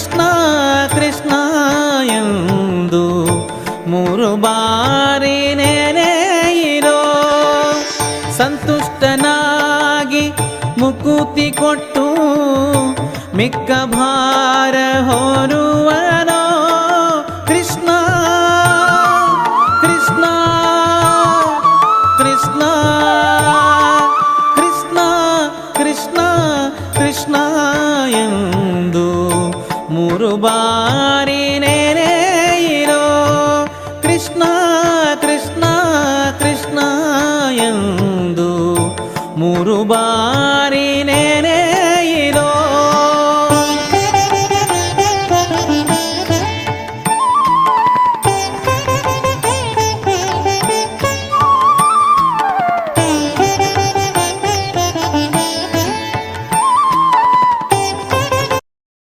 ಕೃಷ್ಣ ಕೃಷ್ಣ ಎಂದು ಮೂರು ಬಾರಿ ನೆನೆಯಿರೋ. ಸಂತುಷ್ಟನಾಗಿ ಮುಕುತಿ ಕೊಟ್ಟು ಮಿಕ್ಕ ಭಾರ ಹೊರುವನೋ. ಕೃಷ್ಣ ಕೃಷ್ಣ ಕೃಷ್ಣ ಕೃಷ್ಣ ಕೃಷ್ಣ ಕೃಷ್ಣ ಎಂದು ಮೂರು ಬಾರಿ